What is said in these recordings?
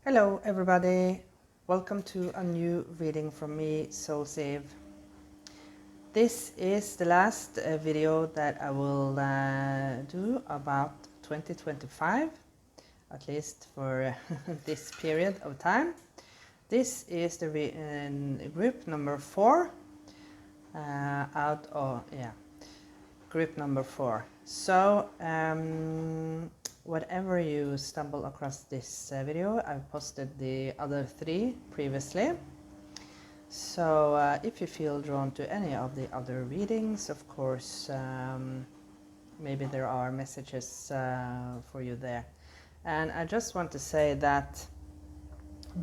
Hello everybody, welcome to a new reading from me, Soulsave. This is the last video that I will do about 2025, at least for this period of time. This is the group number 4 group number 4. So whatever you stumble across this video, I've posted the other 3 previously. So if you feel drawn to any of the other readings, of course, maybe there are messages for you there. And I just want to say that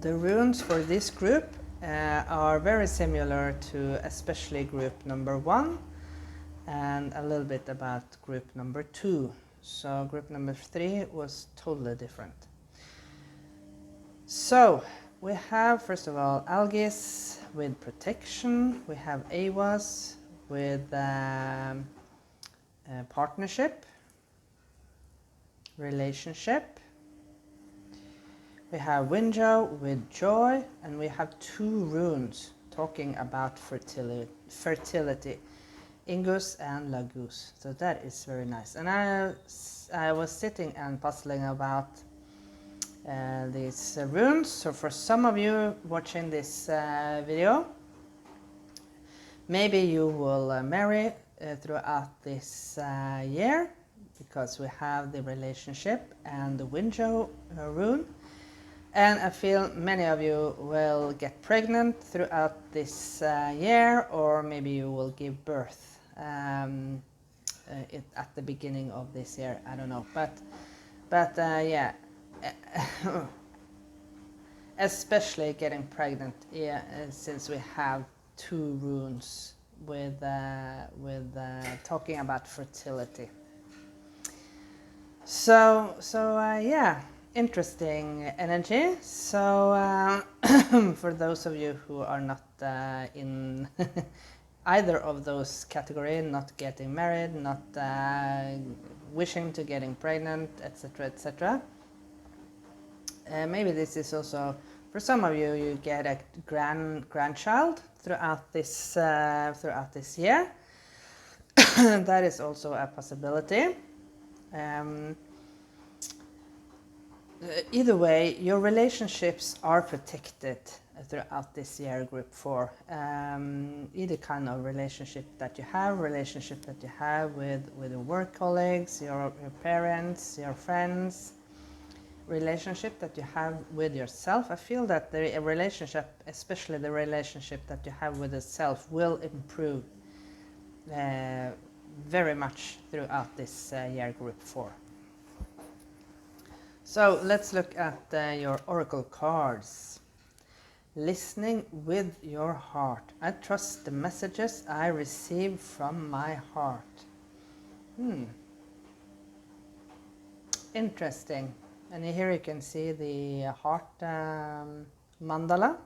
the runes for this group are very similar to especially group number 1 and a little bit about group number 2. So group number 3 was totally different. So we have, first of all, Algis with protection. We have Awas with partnership, relationship. We have Winjo with joy, and we have 2 runes talking about fertility. Ingus and Lagus. So that is very nice. And I was sitting and puzzling about these runes. So for some of you watching this video, maybe you will marry throughout this year, because we have the relationship and the Winjo rune. And I feel many of you will get pregnant throughout this year, or maybe you will give birth at the beginning of this year. I don't know, but yeah, especially getting pregnant, since we have 2 runes with talking about fertility. So yeah, interesting energy. So for those of you who are not in either of those categories, not getting married, not wishing to getting pregnant, etc., etc., maybe this is also, for some of you, you get a grandchild throughout this year. That is also a possibility. Either way, your relationships are protected throughout this year, group 4. Either kind of relationship that you have with your work colleagues, your parents, your friends, relationship that you have with yourself. I feel that the relationship, especially the relationship that you have with yourself, will improve very much throughout this year, group 4. So let's look at your oracle cards. Listening with your heart. I trust the messages I receive from my heart. Interesting. And here you can see the heart mandala.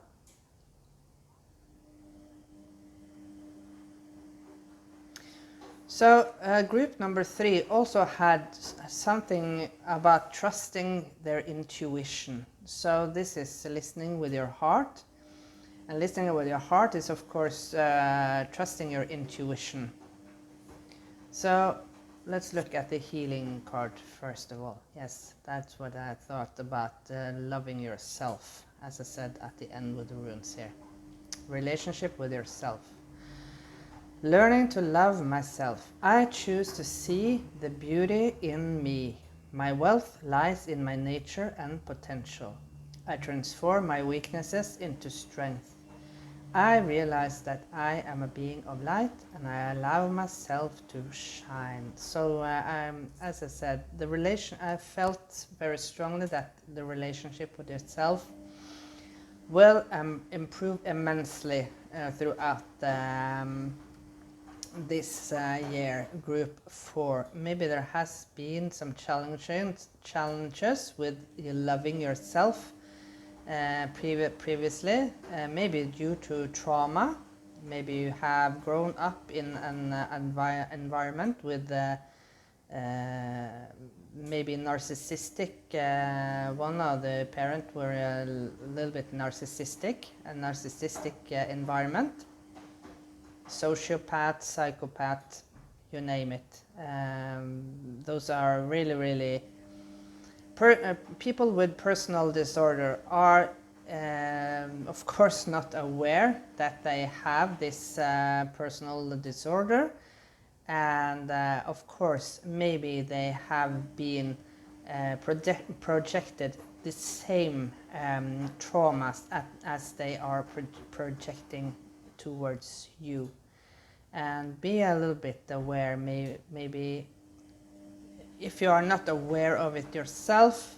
So group number 3 also had something about trusting their intuition. So this is listening with your heart. And listening with your heart is, of course, trusting your intuition. So let's look at the healing card first of all. Yes, that's what I thought about loving yourself, as I said at the end with the runes here. Relationship with yourself. Learning to love myself. I choose to see the beauty in me. My wealth lies in my nature and potential. I transform my weaknesses into strength. I realize that I am a being of light and I allow myself to shine. So as I said, I felt very strongly that the relationship with yourself will improve immensely throughout this year, group 4. Maybe there has been some challenges with loving yourself previously, maybe due to trauma. Maybe you have grown up in an environment with maybe narcissistic. One of the parents were a little bit narcissistic, a narcissistic environment. Sociopath, psychopath, you name it. Those are really, really people with personal disorder are, of course, not aware that they have this personal disorder, and of course, maybe they have been projected the same traumas as they are projecting towards you. And be a little bit aware, maybe if you are not aware of it yourself,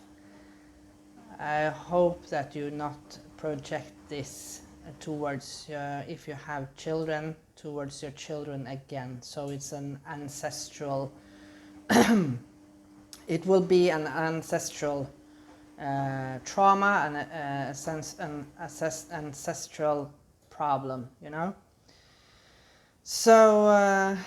I hope that you not project this towards, if you have children, towards your children again. So it's an ancestral, it will be an ancestral trauma and an ancestral problem, you know. So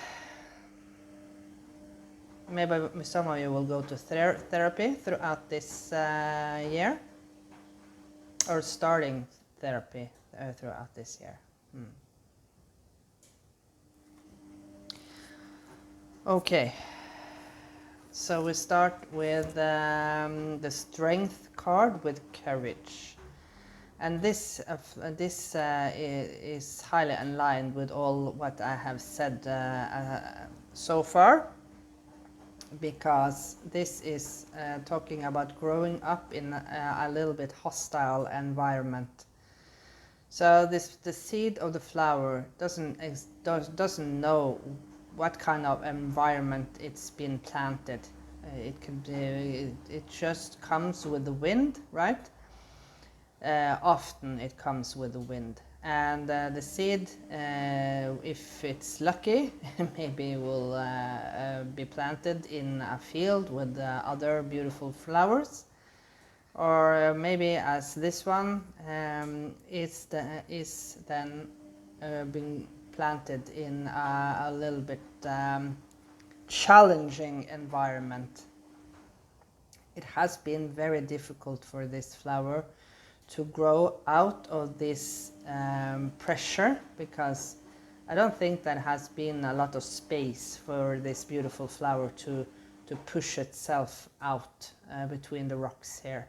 maybe some of you will go to therapy throughout this year, or starting therapy throughout this year. Okay, so we start with the strength card with courage. And this is highly aligned with all what I have said so far, because this is talking about growing up in a little bit hostile environment. So the seed of the flower doesn't know what kind of environment it's been planted. It just comes with the wind, right? Often it comes with the wind, and the seed, if it's lucky, maybe will be planted in a field with other beautiful flowers, or maybe as this one is then being planted in a little bit challenging environment. It has been very difficult for this flower to grow out of this pressure, because I don't think there has been a lot of space for this beautiful flower to push itself out between the rocks here.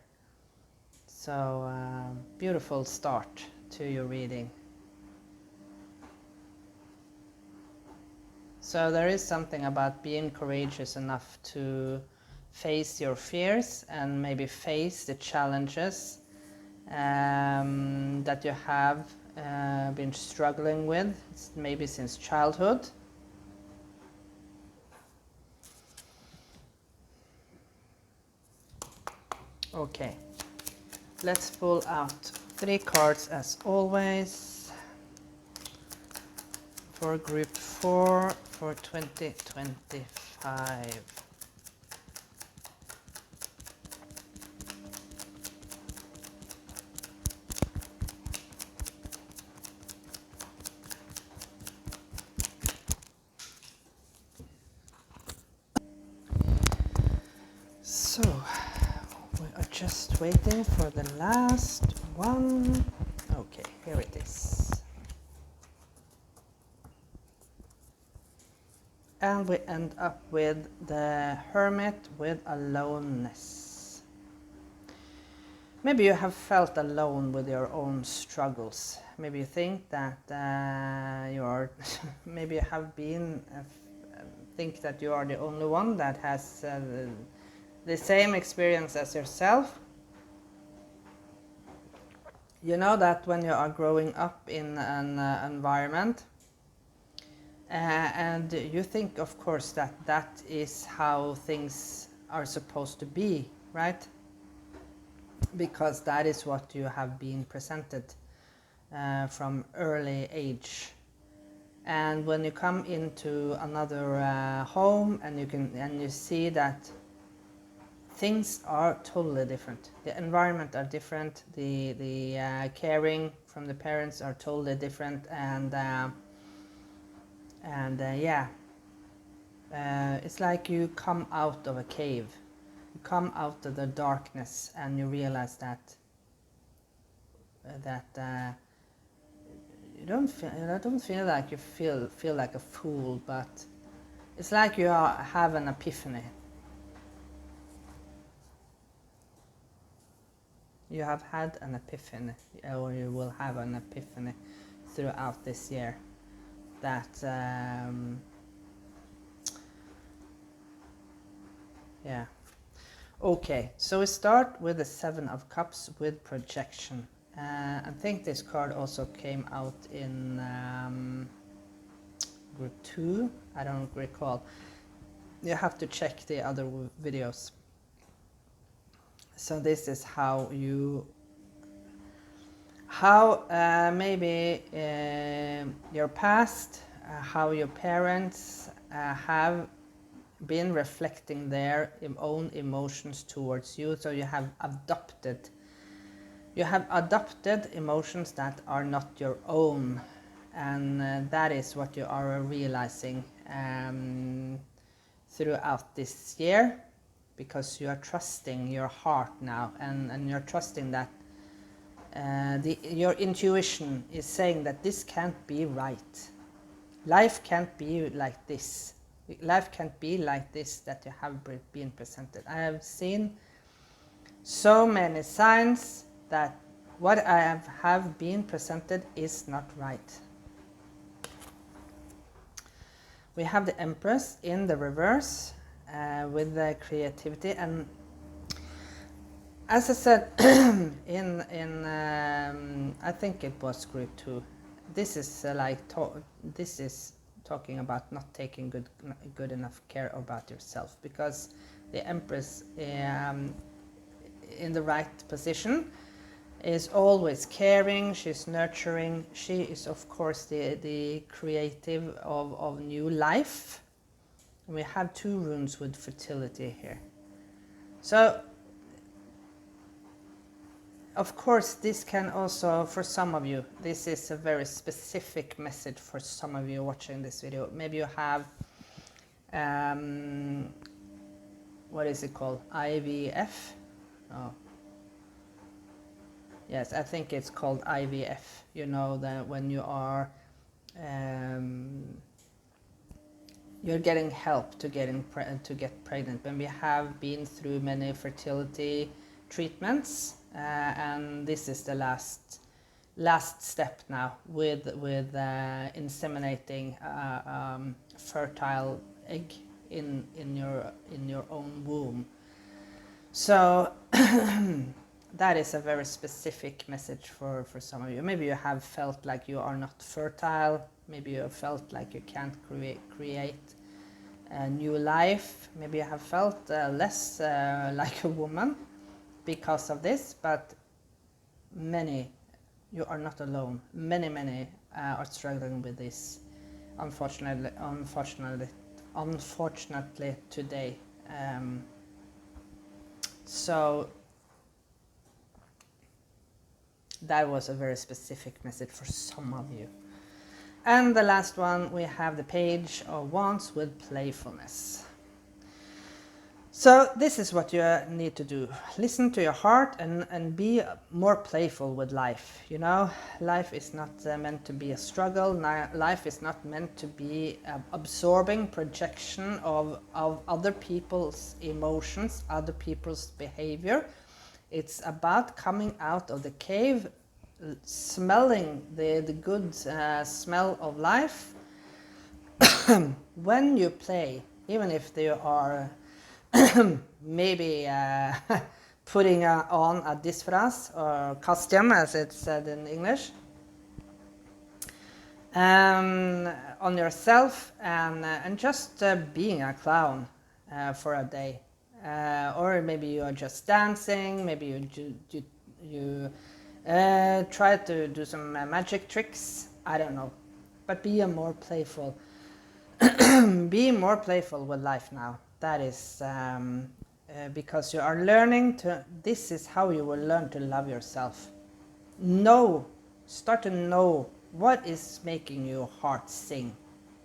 So beautiful start to your reading. So there is something about being courageous enough to face your fears and maybe face the challenges that you have been struggling with, maybe since childhood. Okay, let's pull out 3 cards as always for group 4 for 2025. So we are just waiting for the last one. Okay, here it is. And we end up with the Hermit with aloneness. Maybe you have felt alone with your own struggles. Maybe you think that you are, maybe you have been, think that you are the only one that has the same experience as yourself. You know that when you are growing up in an environment, and you think, of course, that that is how things are supposed to be, right? Because that is what you have been presented from early age. And when you come into another home and you see that things are totally different. The environment are different. The caring from the parents are totally different, and yeah, it's like you come out of a cave, You come out of the darkness and you realize that you don't feel like you feel like a fool, but it's like you have an epiphany. You have had an epiphany, or you will have an epiphany throughout this year. That yeah. Okay, so we start with the Seven of Cups with projection. I think this card also came out in group 2. I don't recall. You have to check the other videos. So this is how maybe your past, how your parents have been reflecting their own emotions towards you. So you have adopted emotions that are not your own, and that is what you are realizing throughout this year, because you are trusting your heart now, and you're trusting that your intuition is saying that this can't be right. Life can't be like this. Life can't be like this that you have been presented. I have seen so many signs that what I have been presented is not right. We have the Empress in the reverse with the creativity, and as I said in I think it was group 2. This is this is talking about not taking good enough care about yourself, because the Empress in the right position is always caring, she's nurturing, she is of course the creative of new life. And we have 2 runes with fertility here. So of course this can also, for some of you, this is a very specific message for some of you watching this video. Maybe you have what is it called, IVF? Oh. Yes, I think it's called IVF. You know that when you are you're getting help to get pregnant. When we have been through many fertility treatments, and this is the last step now with inseminating fertile egg in your own womb. So that is a very specific message for some of you. Maybe you have felt like you are not fertile. Maybe you have felt like you can't create a new life. Maybe you have felt less like a woman because of this, but you are not alone. Many are struggling with this, unfortunately today. So that was a very specific message for some of you. And the last one, we have the Page of Wands with playfulness. So this is what you need to do. Listen to your heart and be more playful with life. You know, life is not meant to be a struggle. Life is not meant to be absorbing projection of other people's emotions, other people's behavior. It's about coming out of the cave, smelling the good smell of life. When you play, even if they are maybe putting on a disfraz or costume, as it's said in English, on yourself, and just being a clown for a day, or maybe you are just dancing, maybe you try to do some magic tricks, I don't know, but be more playful. Be more playful with life now. That is because you are learning to, this is how you will learn to love yourself. Start to know what is making your heart sing,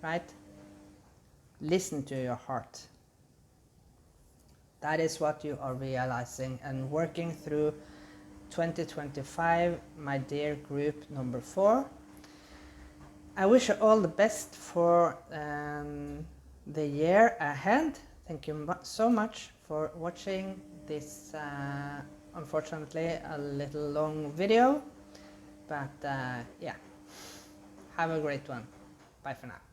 right? Listen to your heart. That is what you are realizing and working through 2025, my dear group number 4. I wish you all the best for the year ahead. Thank you so much for watching this, unfortunately a little long video, but yeah, have a great one. Bye for now.